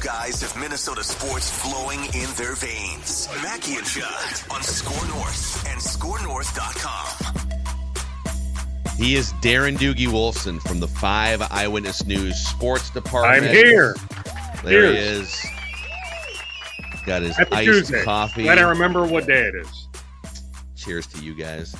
guys have Minnesota sports flowing in their veins. Mackie and Judd on SKOR North and SKORNorth.com. He is Darren Doogie Wolfson from the 5 Eyewitness News Sports Department. I'm here. There he is. Got his Happy iced Tuesday. coffee. Glad I remember what day it is. Cheers to you guys.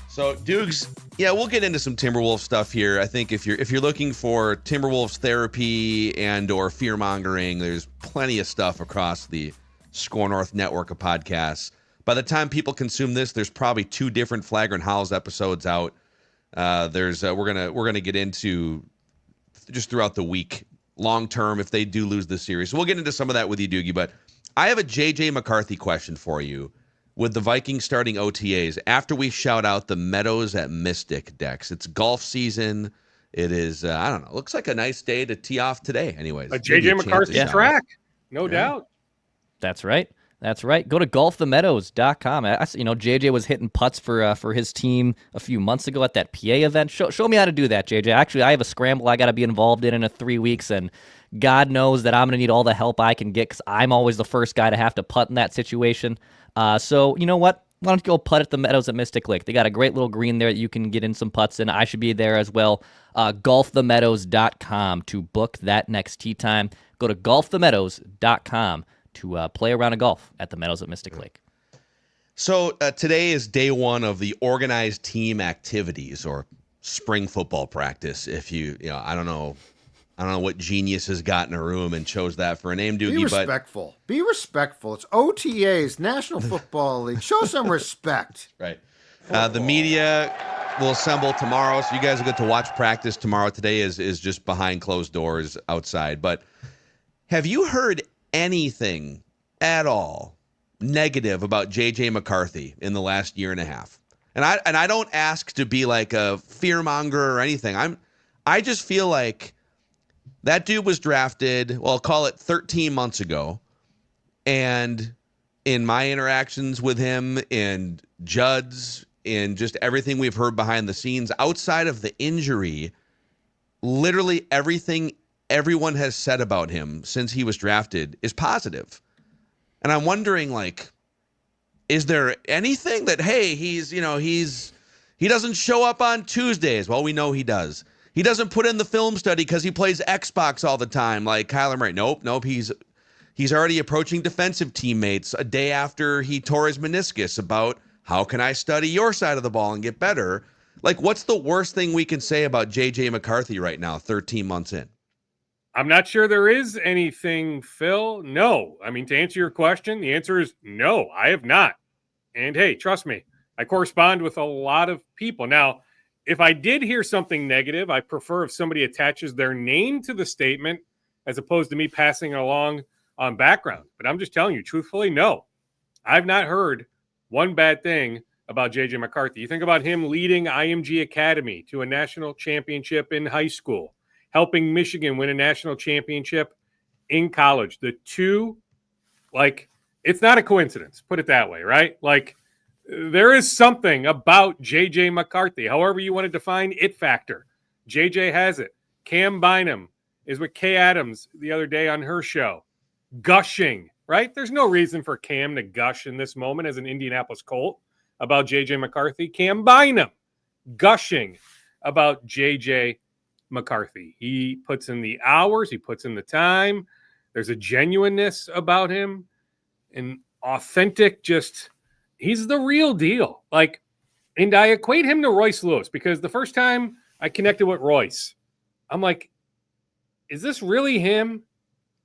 So, Dukes, yeah, we'll get into some Timberwolves stuff here. I think if you're looking for Timberwolves therapy and or fear-mongering, there's plenty of stuff across the SKOR North network of podcasts. By the time people consume this, there's probably 2 different Flagrant Howls episodes out. We're gonna get into just throughout the week, long term, if they do lose this series. So we'll get into some of that with you, Doogie. But I have a JJ McCarthy question for you. With the Vikings starting OTAs, after we shout out the Meadows at Mystic decks, it's golf season. It is, I don't know, looks like a nice day to tee off today. Anyways, A JJ McCarthy track, no doubt. That's right. That's right. Go to golfthemeadows.com. JJ was hitting putts for his team a few months ago at that PA event. Show me how to do that, JJ. Actually, I have a scramble I got to be involved in 3 weeks, and God knows that I'm going to need all the help I can get because I'm always the first guy to have to putt in that situation. So you know what? Why don't you go putt at the Meadows at Mystic Lake? They got a great little green there that you can get in some putts in. I should be there as well. Golfthemeadows.com to book that next tee time. Go to golfthemeadows.com to play around a golf at the Meadows at Mystic Lake. So today is day 1 of the organized team activities or spring football practice. If I don't know what genius has got in a room and chose that for a name, Doogie. Be respectful. Be respectful. It's OTAs, National Football League. Show some respect. Right. The media will assemble tomorrow, so you guys will get to watch practice tomorrow. Today is just behind closed doors outside. But have you heard anything at all negative about JJ McCarthy in the last year and a half? And I don't ask to be like a fearmonger or anything. I just feel like that dude was drafted, well, I'll call it 13 months ago. And in my interactions with him and Judd's and just everything we've heard behind the scenes, outside of the injury, literally everything everyone has said about him since he was drafted is positive. And I'm wondering, is there anything that, hey, he doesn't show up on Tuesdays? Well, we know he does. He doesn't put in the film study because he plays Xbox all the time like Kyler Murray. Nope. He's already approaching defensive teammates a day after he tore his meniscus about how can I study your side of the ball and get better? What's the worst thing we can say about JJ McCarthy right now, 13 months in? I'm not sure there is anything, Phil. No. I mean, to answer your question, the answer is no, I have not. And hey, trust me, I correspond with a lot of people. Now, if I did hear something negative, I prefer if somebody attaches their name to the statement as opposed to me passing it along on background. But I'm just telling you, truthfully, no. I've not heard one bad thing about JJ McCarthy. You think about him leading IMG Academy to a national championship in high school, helping Michigan win a national championship in college. The two, it's not a coincidence, put it that way, right? There is something about JJ McCarthy, however you want to define it factor. JJ has it. Cam Bynum is with Kay Adams the other day on her show, gushing, right? There's no reason for Cam to gush in this moment as an Indianapolis Colt about JJ McCarthy. Cam Bynum gushing about JJ McCarthy. He puts in the hours. He puts in the time. There's a genuineness about him, and authentic, he's the real deal. And I equate him to Royce Lewis because the first time I connected with Royce, I'm like, is this really him?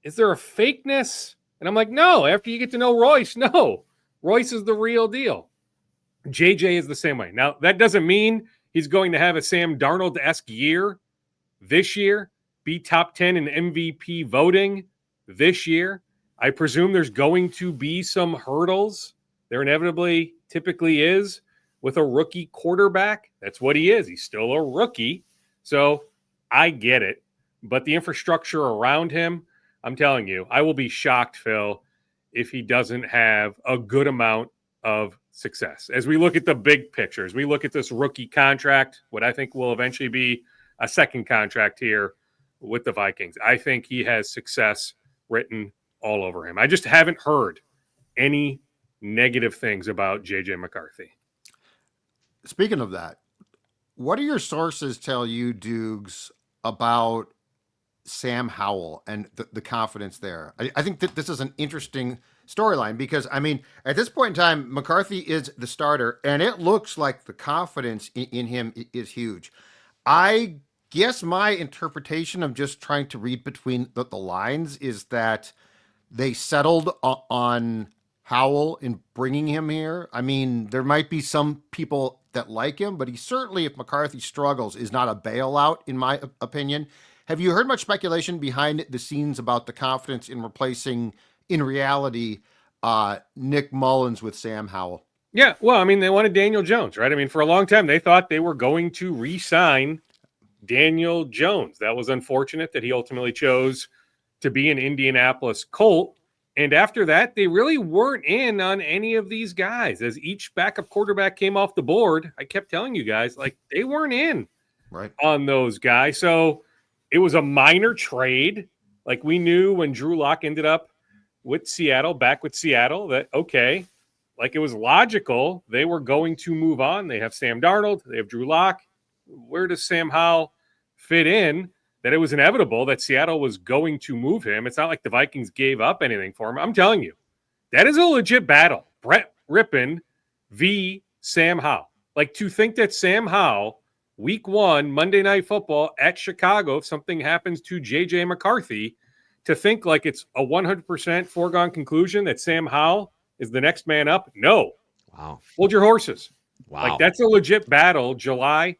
Is there a fakeness? And I'm like, no, after you get to know Royce, no. Royce is the real deal. JJ is the same way. Now, that doesn't mean he's going to have a Sam Darnold-esque year this year, be top 10 in MVP voting this year. I presume there's going to be some hurdles. There inevitably typically is with a rookie quarterback. That's what he is. He's still a rookie. So I get it. But the infrastructure around him, I'm telling you, I will be shocked, Phil, if he doesn't have a good amount of success. As we look at the big picture, as we look at this rookie contract, what I think will eventually be a second contract here with the Vikings, I think he has success written all over him. I just haven't heard any negative things about JJ McCarthy. Speaking of that, what do your sources tell you, Dukes, about Sam Howell and the confidence there? I think that this is an interesting storyline because, I mean, at this point in time, McCarthy is the starter, and it looks like the confidence in him is huge. I guess my interpretation of just trying to read between the lines is that they settled on Howell in bringing him here. I mean, there might be some people that like him, but he certainly, if McCarthy struggles, is not a bailout, in my opinion. Have you heard much speculation behind the scenes about the confidence in replacing, in reality, Nick Mullins with Sam Howell? Yeah, well, I mean, they wanted Daniel Jones, right? I mean, for a long time, they thought they were going to re-sign Daniel Jones. That was unfortunate that he ultimately chose to be an Indianapolis Colt. And after that, they really weren't in on any of these guys. As each backup quarterback came off the board, I kept telling you guys, like, they weren't in on those guys. So it was a minor trade. Like, we knew when Drew Lock ended up with Seattle, back with Seattle, that, okay, like, it was logical. They were going to move on. They have Sam Darnold. They have Drew Lock. Where does Sam Howell fit in? That it was inevitable that Seattle was going to move him. It's not like the Vikings gave up anything for him. I'm telling you, that is a legit battle. Brett Rippon v. Sam Howell. Like, to think that Sam Howell, week 1, Monday Night Football at Chicago, if something happens to JJ McCarthy, to think like it's a 100% foregone conclusion that Sam Howell is the next man up. No. Wow. Hold your horses. Wow. Like, that's a legit battle, July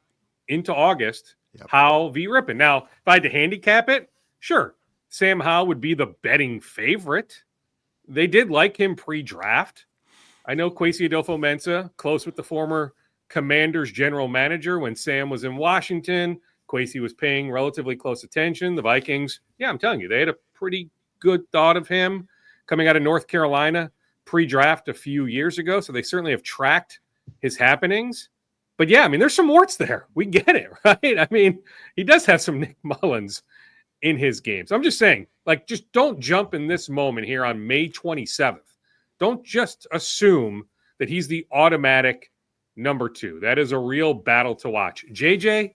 into August. Yep. Howell v. Rippon. Now, if I had to handicap it, sure, Sam Howell would be the betting favorite. They did like him pre-draft. I know Kwesi Adolfo-Mensah, close with the former Commanders general manager when Sam was in Washington. Kwesi was paying relatively close attention. The Vikings, yeah, I'm telling you, they had a pretty good thought of him coming out of North Carolina pre-draft a few years ago, so they certainly have tracked his happenings. But yeah, I mean, there's some warts there. We get it, right? I mean, he does have some Nick Mullins in his games. I'm just saying, like, just don't jump in this moment here on May 27th. Don't just assume that he's the automatic number 2. That is a real battle to watch. JJ,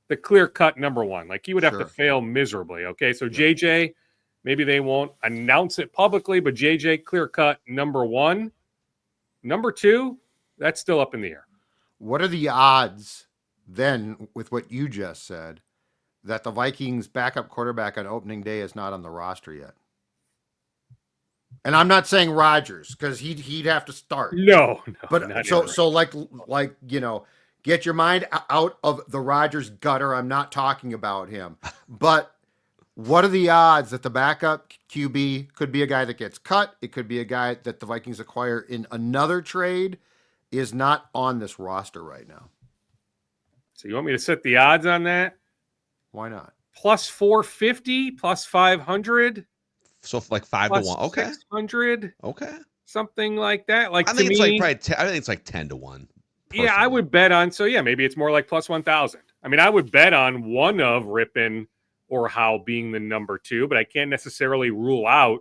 the clear-cut number 1. Like, he would have to fail miserably, okay? So JJ, maybe they won't announce it publicly, but JJ, clear-cut number 1. Number 2, that's still up in the air. What are the odds then, with what you just said, that the Vikings backup quarterback on opening day is not on the roster yet? And I'm not saying Rodgers, because he'd have to start. No. But so like you know, get your mind out of the Rodgers gutter. I'm not talking about him. But what are the odds that the backup QB could be a guy that gets cut? It could be a guy that the Vikings acquire in another trade, is not on this roster right now. So you want me to set the odds on that? Why not? Plus 450, plus 500. So like 5 to 1. Okay. 600. Okay. Something like that. Like, I think it's like probably I think it's like 10 to 1. Personally. Yeah, I would bet on. So yeah, maybe it's more like plus 1,000. I mean, I would bet on one of Rippon or Howell being the number 2, but I can't necessarily rule out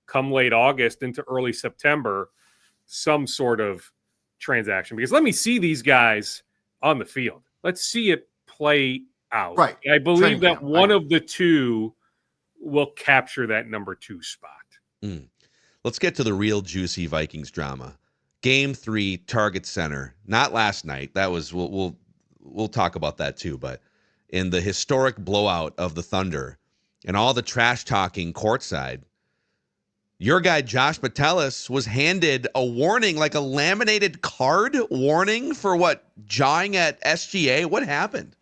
come late August into early September some sort of transaction, because let me see these guys on the field. Let's see it play out. Right. I believe that one of the two will capture that number 2 spot. Let's get to the real juicy Vikings drama. Game 3, Target Center. Not last night. That was we'll talk about that too, but in the historic blowout of the Thunder and all the trash talking courtside, your guy, Josh Metellus, was handed a warning, like a laminated card warning for what? Jawing at SGA? What happened?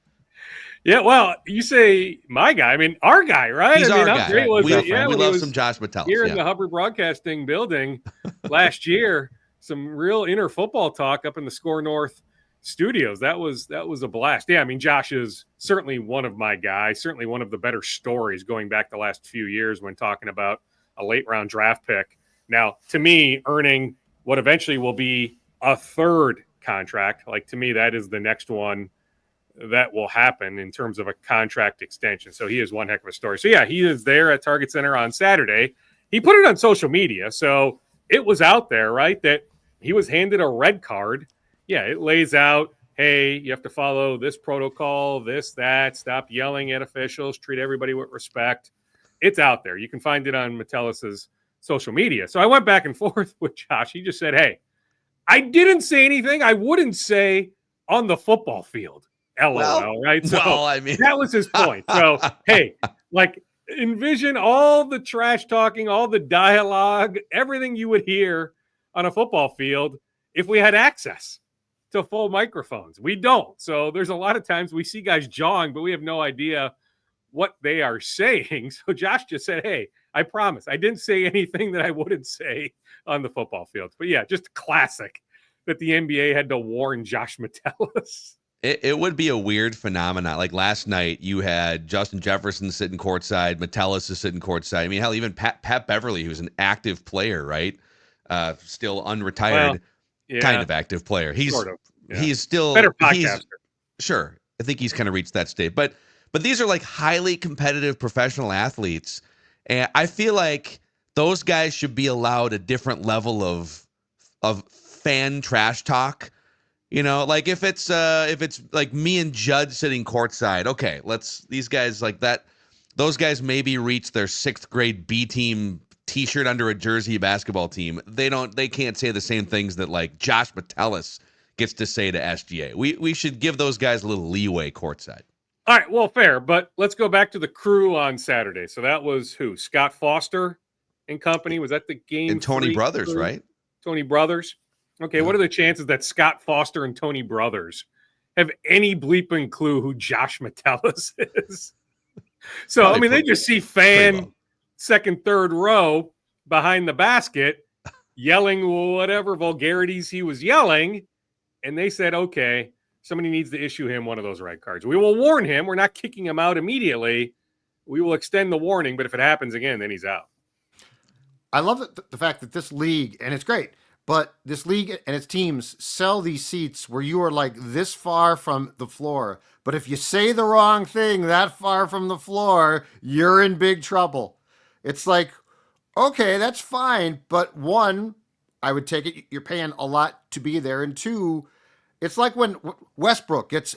Yeah, well, you say my guy. I mean, our guy, right? He's our guy. How great was it? We love some Josh Metellus. Here in the Hubbard Broadcasting Building last year, some real inner football talk up in the SKOR North studios. That was a blast. Yeah, I mean, Josh is certainly one of my guys, certainly one of the better stories going back the last few years when talking about a late round draft pick. Now, to me, earning what eventually will be a 3rd contract, like, to me, that is the next one that will happen in terms of a contract extension. So he is one heck of a story. So yeah, he is there at Target Center on Saturday. he put it on social media, so it was out there, right? That he was handed a red card. Yeah, it lays out, hey, you have to follow this protocol, this, that, stop yelling at officials, treat everybody with respect. It's out there. You can find it on Metellus's social media. So I went back and forth with Josh. He just said, hey, I didn't say anything I wouldn't say on the football field. LOL, right? So I mean, that was his point. So, hey, like, envision all the trash talking, all the dialogue, everything you would hear on a football field if we had access to full microphones. We don't. So there's a lot of times we see guys jawing, but we have no idea what they are saying. So Josh just said, hey, I promise I didn't say anything that I wouldn't say on the football field. But yeah, just classic that the NBA had to warn Josh Metellus. It would be a weird phenomenon. Like last night, you had Justin Jefferson sitting courtside, Metellus is sitting courtside. I mean, hell, even Pat Beverly, who's an active player, right? Still unretired, kind of active player. He's sort of, he's still better podcaster. Sure. I think he's kind of reached that state. But these are like highly competitive professional athletes, and I feel like those guys should be allowed a different level of fan trash talk. You know, like if it's like me and Judd sitting courtside, okay, these guys like that. Those guys maybe reach their 6th grade B team T-shirt under a Jersey basketball team. They can't say the same things that like Josh Metellus gets to say to SGA. We should give those guys a little leeway courtside. All right, well, fair, but let's go back to the crew on Saturday. So that was who? Scott Foster and company. Was that the game? And Tony Brothers, crew? right? Tony Brothers. Okay, yeah. What are the chances that Scott Foster and Tony Brothers have any bleeping clue who Josh Metellus is? So, probably, I mean, they just see fan second, third row behind the basket yelling whatever vulgarities he was yelling, and they said, okay, somebody needs to issue him one of those red cards. We will warn him. We're not kicking him out immediately. We will extend the warning, but if it happens again, then he's out. I love the fact that this league, and it's great, but this league and its teams sell these seats where you are like this far from the floor. But if you say the wrong thing that far from the floor, you're in big trouble. It's like, okay, that's fine. But one, I would take it, you're paying a lot to be there. And two, it's like when Westbrook gets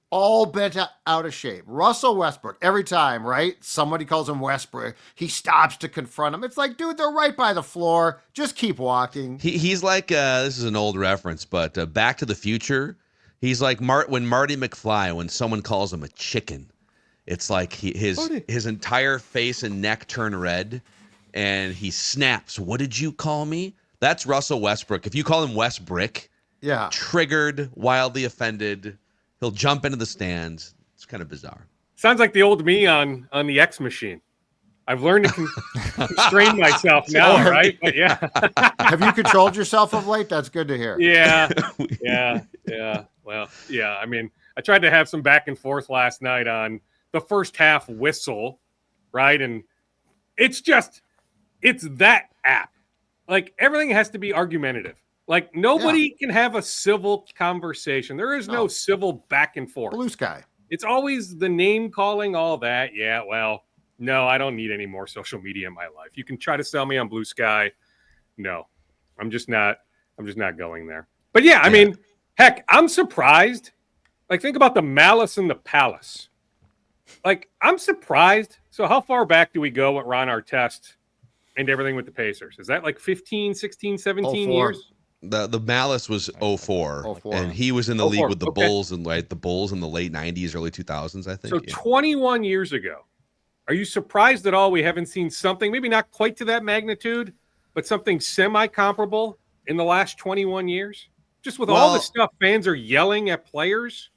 all bent out of shape. Russell Westbrook, every time, right? Somebody calls him Westbrook. He stops to confront him. It's like, dude, they're right by the floor. Just keep walking. He's like, this is an old reference, but Back to the Future. He's like when Marty McFly, when someone calls him a chicken, it's like his entire face and neck turn red, and he snaps. What did you call me? That's Russell Westbrook. If you call him Westbrick, yeah, triggered, wildly offended. He'll jump into the stands. It's kind of bizarre. Sounds like the old me on the X machine. I've learned to constrain myself now, right? But yeah. Have you controlled yourself of late? That's good to hear. Yeah. Well, yeah. I mean, I tried to have some back and forth last night on the first half whistle, right? And it's that app. Like, everything has to be argumentative. Like, nobody can have a civil conversation. There is no civil back and forth. Blue Sky. It's always the name calling, all that. Yeah, well, no, I don't need any more social media in my life. You can try to sell me on Blue Sky. No, I'm just not going there. But yeah, I mean, heck, I'm surprised. Like, think about the Malice in the Palace. Like, I'm surprised. So how far back do we go with Ron Artest and everything with the Pacers? Is that like 15, 16, 17 years? The Malice was 04, and he was in the league with the Bulls and the Bulls in the late 90s, early 2000s, I think. So 21 years ago. Are you surprised at all we haven't seen something, maybe not quite to that magnitude, but something semi-comparable in the last 21 years? Just with all the stuff fans are yelling at players?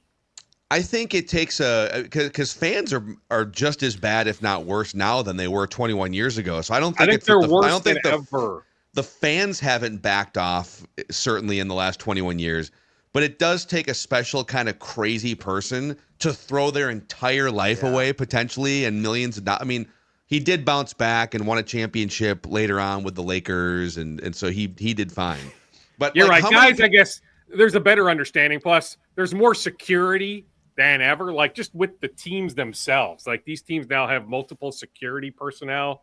I think it takes because fans are just as bad, if not worse, now than they were 21 years ago. So I don't think they're worse than ever. The fans haven't backed off, certainly in the last 21 years, but it does take a special kind of crazy person to throw their entire life away, potentially, and millions of dollars. I mean, he did bounce back and won a championship later on with the Lakers, and so he did fine. But you're right, guys. I guess there's a better understanding. Plus, there's more security than ever, like just with the teams themselves. Like, these teams now have multiple security personnel.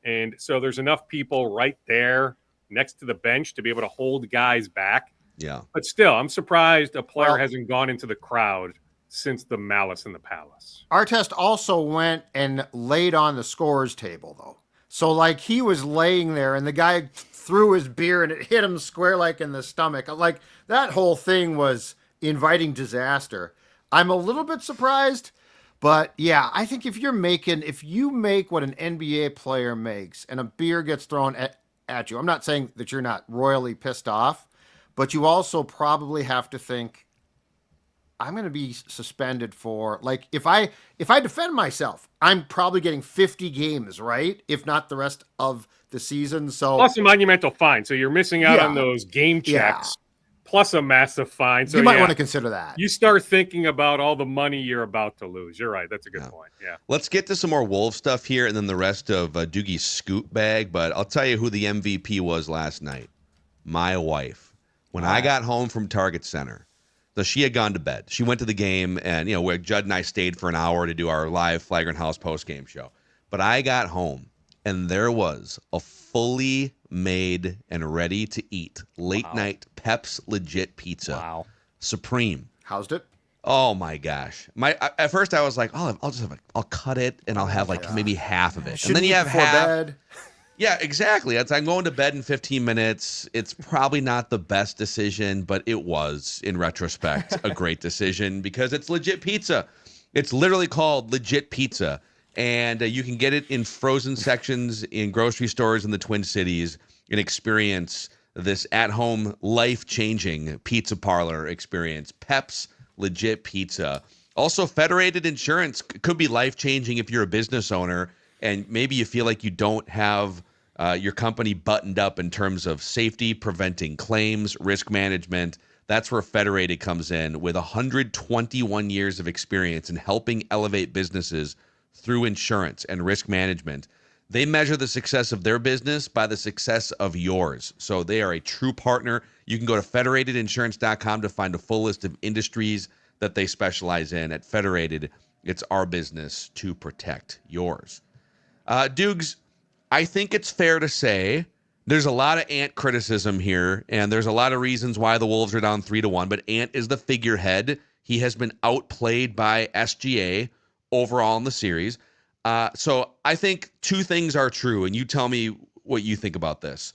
And so there's enough people right there next to the bench to be able to hold guys back. Yeah. But still, I'm surprised a player hasn't gone into the crowd since the Malice in the Palace. Artest also went and laid on the scorer's table, though. So, like, he was laying there, and the guy threw his beer, and it hit him square, like, in the stomach. Like, that whole thing was inviting disaster. I'm a little bit surprised, but, yeah, I think if you make what an NBA player makes, and a beer gets thrown at you, I'm not saying that you're not royally pissed off, but you also probably have to think, I'm going to be suspended for, like, if I defend myself, I'm probably getting 50 games, right? If not the rest of the season. So plus a monumental fine. So you're missing out on those game checks, plus a massive fine. So you might want to consider that. You start thinking about all the money you're about to lose. You're right. That's a good point. Yeah. Let's get to some more Wolves stuff here and then the rest of Doogie's scoop bag. But I'll tell you who the MVP was last night. My wife. When I got home from Target Center, so she had gone to bed. She went to the game, and where Judd and I stayed for an hour to do our live Flagrant House post-game show. But I got home, and there was a fully made and ready to eat late night Pep's Legit Pizza. Wow. Supreme. How's it? Oh my gosh! At first I was like, I'll cut it and I'll have maybe half of it, and then you have half. Bed. Yeah, exactly. I'm going to bed in 15 minutes. It's probably not the best decision, but it was, in retrospect, a great decision because it's legit pizza. It's literally called Legit Pizza, and you can get it in frozen sections in grocery stores in the Twin Cities and experience this at-home, life-changing pizza parlor experience. Pep's Legit Pizza. Also, Federated Insurance could be life-changing if you're a business owner and maybe you feel like you don't have your company buttoned up in terms of safety, preventing claims, risk management. That's where Federated comes in with 121 years of experience in helping elevate businesses through insurance and risk management. They measure the success of their business by the success of yours. So they are a true partner. You can go to federatedinsurance.com to find a full list of industries that they specialize in. At Federated, it's our business to protect yours. Dukes, I think it's fair to say there's a lot of Ant criticism here, and there's a lot of reasons why the Wolves are down 3-1, but Ant is the figurehead. He has been outplayed by SGA overall in the series. So I think two things are true, and you tell me what you think about this.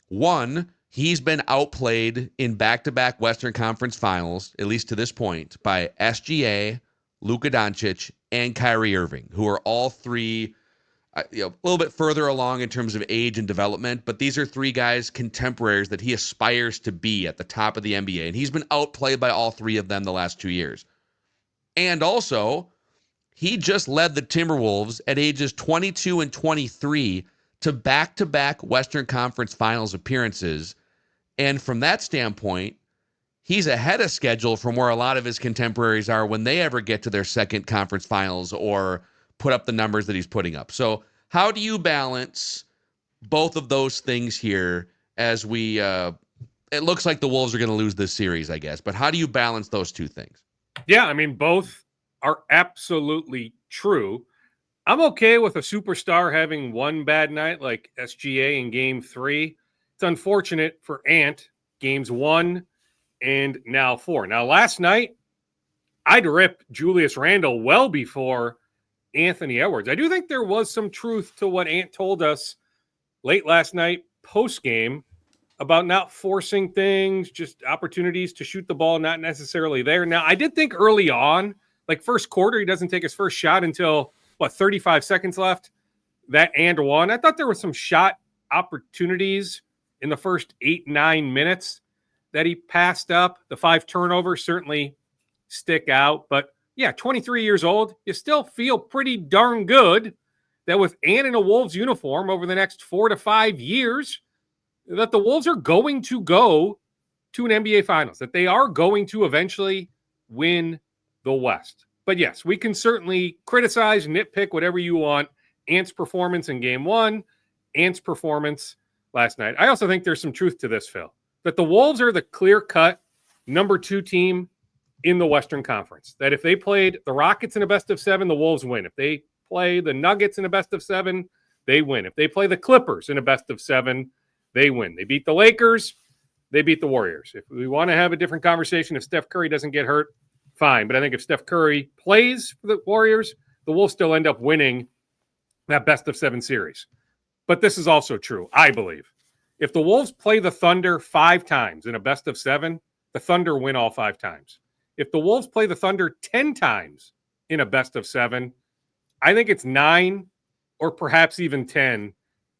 One, he's been outplayed in back-to-back Western Conference Finals, at least to this point, by SGA, Luka Doncic, and Kyrie Irving, who are all three a little bit further along in terms of age and development, but these are three guys, contemporaries, that he aspires to be at the top of the NBA, and he's been outplayed by all three of them the last 2 years. And also, he just led the Timberwolves at ages 22 and 23 to back-to-back Western Conference Finals appearances, and from that standpoint, he's ahead of schedule from where a lot of his contemporaries are when they ever get to their second conference finals or put up the numbers that he's putting up. So how do you balance both of those things here as we it looks like the Wolves are going to lose this series, I guess, but how do you balance those two things? Yeah, I mean, both are absolutely true. I'm okay with a superstar having one bad night like SGA in game 3. It's unfortunate for Ant, games 1 and now 4. Now, last night, I'd rip Julius Randle well before Anthony Edwards. I do think there was some truth to what Ant told us late last night post-game about not forcing things, just opportunities to shoot the ball, not necessarily there. Now, I did think early on, like first quarter, he doesn't take his first shot until, 35 seconds left, that and one. I thought there were some shot opportunities in the first 8-9 minutes that he passed up. The 5 turnovers certainly stick out, but yeah, 23 years old, you still feel pretty darn good that with Ant in a Wolves uniform over the next 4 to 5 years, that the Wolves are going to go to an NBA Finals, that they are going to eventually win the West. But yes, we can certainly criticize, nitpick, whatever you want. Ant's performance in game 1, Ant's performance last night. I also think there's some truth to this, Phil, that the Wolves are the clear-cut number 2 team in the Western Conference. That if they played the Rockets in a best of 7, the Wolves win. If they play the Nuggets in a best of 7, they win. If they play the Clippers in a best of 7, they win. They beat the Lakers, they beat the Warriors. If we want to have a different conversation, if Steph Curry doesn't get hurt, fine. But I think if Steph Curry plays for the Warriors, the Wolves still end up winning that best of 7 series. But this is also true, I believe. If the Wolves play the Thunder 5 times in a best of 7, the Thunder win all 5 times. If the Wolves play the Thunder 10 times in a best of 7, I think it's 9 or perhaps even 10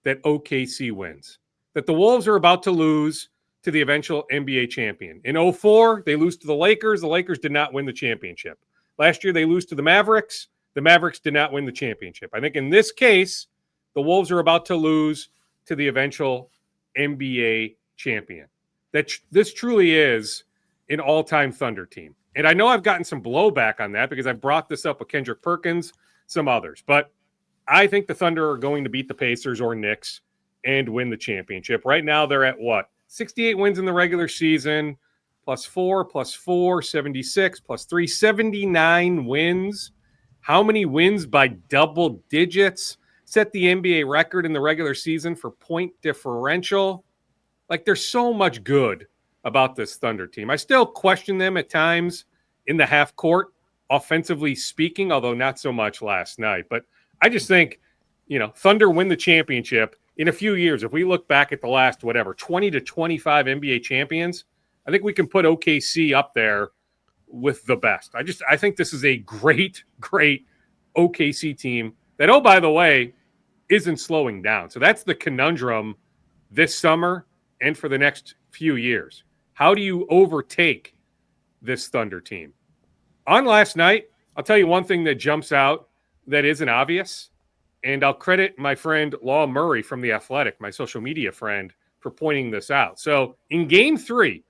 that OKC wins. That the Wolves are about to lose to the eventual NBA champion. In 2004, they lose to the Lakers. The Lakers did not win the championship. Last year, they lose to the Mavericks. The Mavericks did not win the championship. I think in this case, the Wolves are about to lose to the eventual NBA champion. This truly is an all-time Thunder team. And I know I've gotten some blowback on that because I've brought this up with Kendrick Perkins, some others. But I think the Thunder are going to beat the Pacers or Knicks and win the championship. Right now, they're at what? 68 wins in the regular season, +4, 76, +3, 79 wins. How many wins by double digits? Set the NBA record in the regular season for point differential. Like, there's so much good about this Thunder team. I still question them at times in the half court, offensively speaking, although not so much last night. But I just think, Thunder win the championship. In a few years, if we look back at the last, 20 to 25 NBA champions, I think we can put OKC up there with the best. I think this is a great, great OKC team that, oh, by the way, isn't slowing down. So that's the conundrum this summer and for the next few years. How do you overtake this Thunder team? On last night, I'll tell you one thing that jumps out that isn't obvious, and I'll credit my friend Law Murray from The Athletic, my social media friend, for pointing this out. So in Game 3,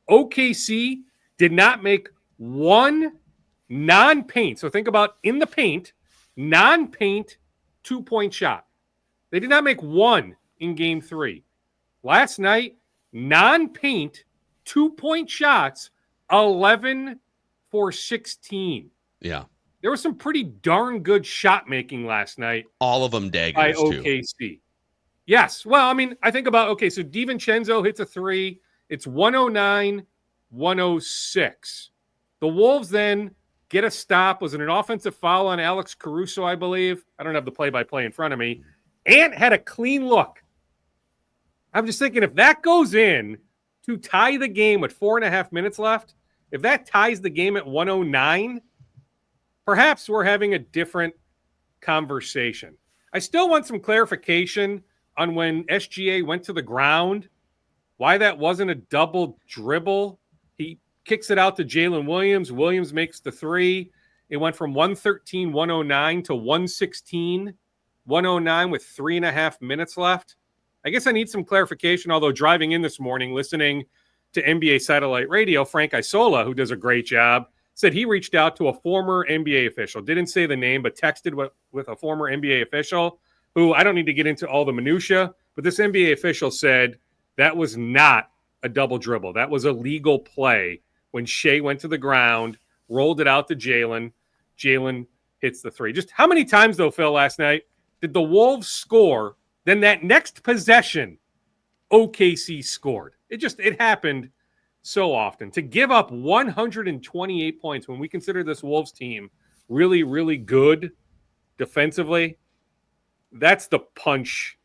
OKC did not make one non-paint. So think about in the paint, non-paint 2-point shot. They did not make one in Game 3. Last night, non-paint 2-point shots, 11 for 16. Yeah. There was some pretty darn good shot making last night. All of them daggers, by too. OKC. Yes. Well, I mean, I think about, so DiVincenzo hits a 3. It's 109-106. The Wolves then get a stop. Was it an offensive foul on Alex Caruso, I believe? I don't have the play-by-play in front of me. Ant had a clean look. I'm just thinking, if that goes in to tie the game with 4.5 minutes left, if that ties the game at 109, perhaps we're having a different conversation. I still want some clarification on when SGA went to the ground, why that wasn't a double dribble. He kicks it out to Jalen Williams. Williams makes the 3. It went from 113-109 to 116-109 with 3.5 minutes left. I guess I need some clarification, although driving in this morning, listening to NBA Satellite Radio, Frank Isola, who does a great job, said he reached out to a former NBA official. Didn't say the name, but texted with a former NBA official who, I don't need to get into all the minutia, but this NBA official said that was not a double dribble. That was a legal play when Shea went to the ground, rolled it out to Jalen. Jalen hits the 3. Just how many times, though, Phil, last night did the Wolves score? Then that next possession, OKC scored. It happened so often. To give up 128 points when we consider this Wolves team really, really good defensively, that's the punch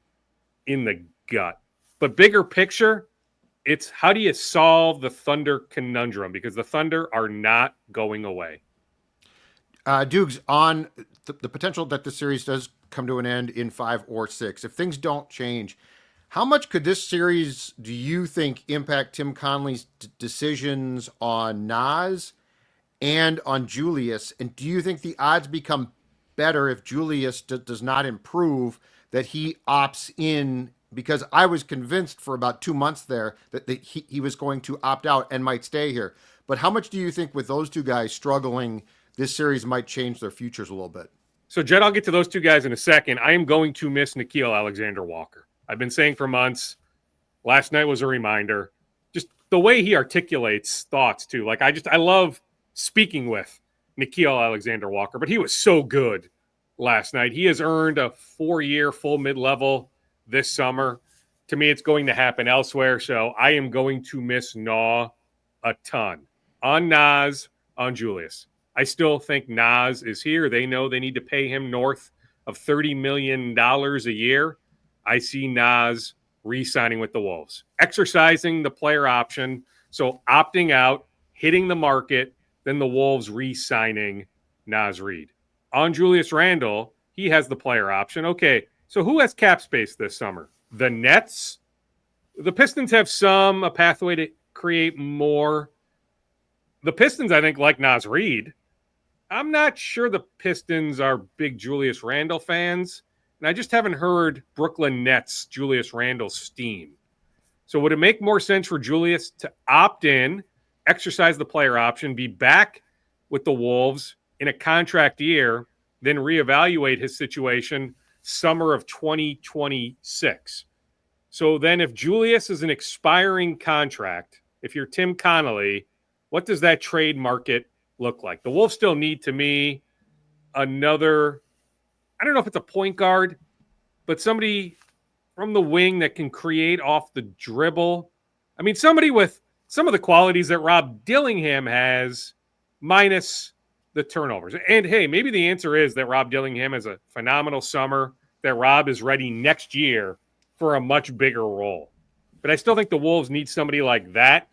in the gut. But bigger picture, it's how do you solve the Thunder conundrum? Because the Thunder are not going away. Dukes, on the potential that the series does come to an end in 5 or 6, if things don't change, how much could this series, do you think, impact Tim Connelly's decisions on Naz and on Julius? And do you think the odds become better if Julius does not improve, that he opts in? Because I was convinced for about 2 months there that he was going to opt out and might stay here. But how much do you think with those two guys struggling, this series might change their futures a little bit? So, Jed, I'll get to those two guys in a second. I am going to miss Nickeil Alexander-Walker. I've been saying for months. Last night was a reminder. Just the way he articulates thoughts, too. I love speaking with Nickeil Alexander-Walker, but he was so good last night. He has earned a 4-year full mid-level this summer. To me, it's going to happen elsewhere, so I am going to miss Naw a ton. On Naz, on Julius. I still think Naz is here. They know they need to pay him north of $30 million a year. I see Naz re-signing with the Wolves, exercising the player option, so opting out, hitting the market, then the Wolves re-signing Naz Reid. On Julius Randle, he has the player option. Okay, so who has cap space this summer? The Nets? The Pistons have a pathway to create more. The Pistons, I think, like Naz Reid. I'm not sure the Pistons are big Julius Randle fans, and I just haven't heard Brooklyn Nets Julius Randle steam. So would it make more sense for Julius to opt in, exercise the player option, be back with the Wolves in a contract year, then reevaluate his situation summer of 2026? So then if Julius is an expiring contract, if you're Tim Connolly, what does that trade market look like? The Wolves still need, to me, another, I don't know if it's a point guard, but somebody from the wing that can create off the dribble. I mean, somebody with some of the qualities that Rob Dillingham has, minus the turnovers. And hey, maybe the answer is that Rob Dillingham has a phenomenal summer, that Rob is ready next year for a much bigger role. But I still think the Wolves need somebody like that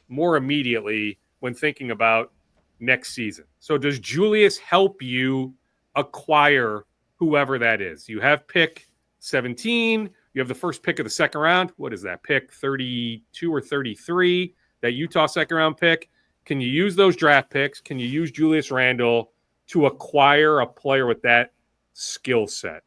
more immediately when thinking about next season. So does Julius help you acquire whoever that is? You have pick 17. You have the first pick of the second round. What is that, pick 32 or 33, that Utah second round pick? Can you use those draft picks? Can you use Julius Randle to acquire a player with that skill set?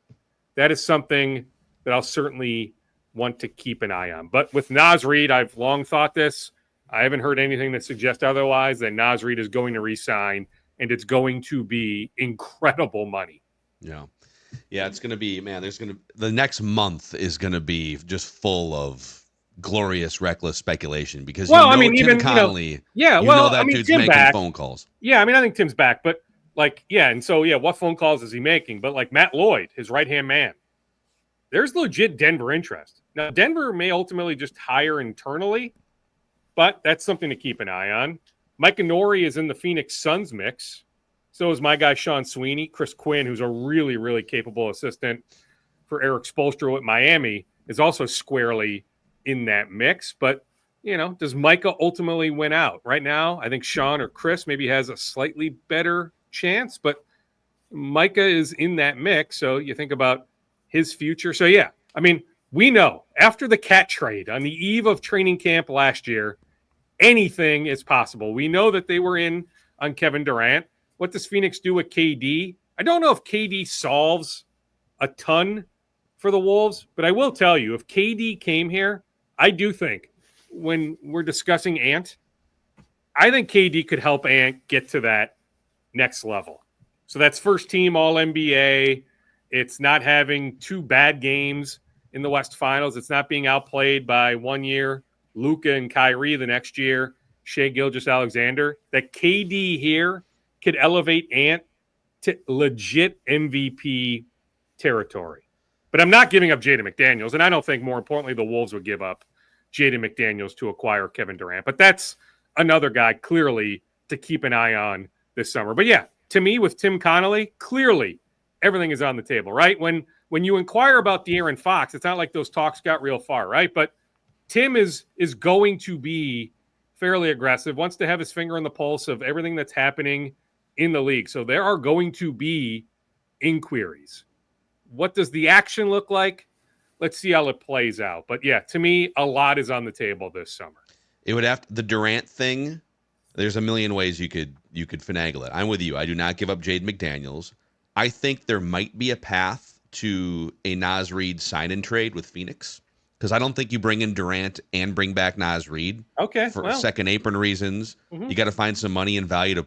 That is something that I'll certainly want to keep an eye on. But with Naz Reid, I've long thought this. I haven't heard anything that suggests otherwise, that Naz Reid is going to re-sign, and it's going to be incredible money. Yeah. Yeah, it's going to be, man, the next month is going to be just full of glorious, reckless speculation, because Tim Connolly, that dude's Tim making back. phone calls. Yeah, I think Tim's back, but what phone calls is he making? But like Matt Lloyd, his right-hand man, there's legit Denver interest. Now, Denver may ultimately just hire internally, but that's something to keep an eye on. Mike Nori is in the Phoenix Suns mix. So is my guy Sean Sweeney. Chris Quinn, who's a really, really capable assistant for Eric Spoelstra with Miami, is also squarely in that mix. But, does Micah ultimately win out? Right now, I think Sean or Chris maybe has a slightly better chance, but Micah is in that mix. So you think about his future. So, yeah, we know after the Cat trade on the eve of training camp last year, anything is possible. We know that they were in on Kevin Durant. What does Phoenix do with KD? I don't know if KD solves a ton for the Wolves, but I will tell you, if KD came here, I do think when we're discussing Ant, I think KD could help Ant get to that next level. So that's first team All-NBA. It's not having 2 bad games in the West Finals. It's not being outplayed by 1 year Luka and Kyrie the next year, Shai Gilgeous-Alexander. That KD here could elevate Ant to legit MVP territory. But I'm not giving up Jaden McDaniels, and I don't think, more importantly, the Wolves would give up Jaden McDaniels to acquire Kevin Durant. But that's another guy clearly to keep an eye on this summer. But yeah, to me, with Tim Connolly, clearly everything is on the table, right? When you inquire about De'Aaron Fox, it's not like those talks got real far, right? But Tim is going to be fairly aggressive, wants to have his finger on the pulse of everything that's happening in the league. So there are going to be inquiries. What does the action look like? Let's see how it plays out. But yeah, to me, a lot is on the table this summer. It would have the Durant thing. There's a million ways you could finagle it. I'm with you. I do not give up Jaden McDaniels. I think there might be a path to a Naz Reid sign-in trade with Phoenix, because I don't think you bring in Durant and bring back Naz Reid for second apron reasons. Mm-hmm. You got to find some money and value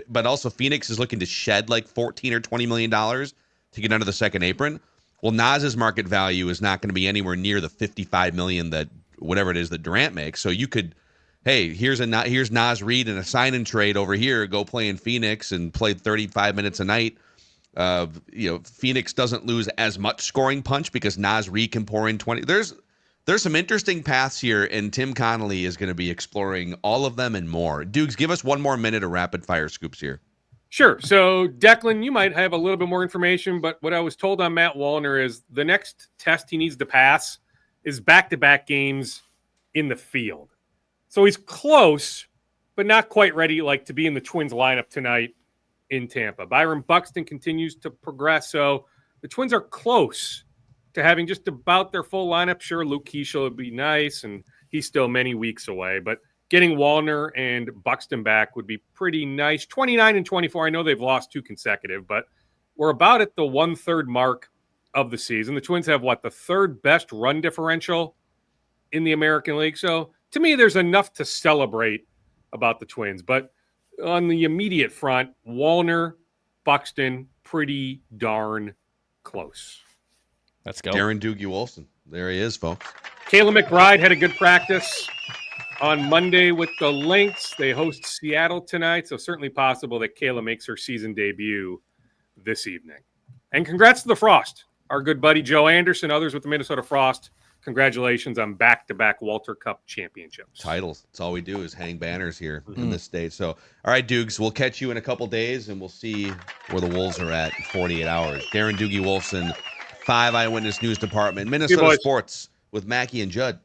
but also Phoenix is looking to shed like $14 or $20 million to get under the second apron. Well, Naz's market value is not going to be anywhere near the $55 million that whatever it is that Durant makes. So you could, hey, here's Naz Reid in a sign and trade over here. Go play in Phoenix and play 35 minutes a night Phoenix doesn't lose as much scoring punch because Naz Reid can pour in 20. There's some interesting paths here, and Tim Connolly is going to be exploring all of them and more. Dukes, give us one more minute of rapid fire scoops here. Sure. So, Declan, you might have a little bit more information, but what I was told on Matt Wallner is the next test he needs to pass is back-to-back games in the field. So he's close, but not quite ready to be in the Twins lineup tonight in Tampa. Byron Buxton continues to progress, so the Twins are close to having just about their full lineup. Sure, Luke Keeschel would be nice, and he's still many weeks away, but getting Wallner and Buxton back would be pretty nice. 29 and 24, I know they've lost 2 consecutive, but we're about at the 1/3 mark of the season. The Twins have, the 3rd best run differential in the American League, so to me, there's enough to celebrate about the Twins, but on the immediate front, Wallner, Buxton, pretty darn close. Let's go. Darren Doogie Wolfson. There he is, folks. Kayla McBride had a good practice on Monday with the Lynx. They host Seattle tonight, so certainly possible that Kayla makes her season debut this evening. And congrats to the Frost, our good buddy Joe Anderson, others with the Minnesota Frost. Congratulations on back-to-back Walter Cup championships. Titles. That's all we do is hang banners here in this state. So, all right, Dukes, we'll catch you in a couple days, and we'll see where the Wolves are at in 48 hours. Darren Doogie Wolfson, 5 Eyewitness News Department, Minnesota Sports with Mackey and Judd.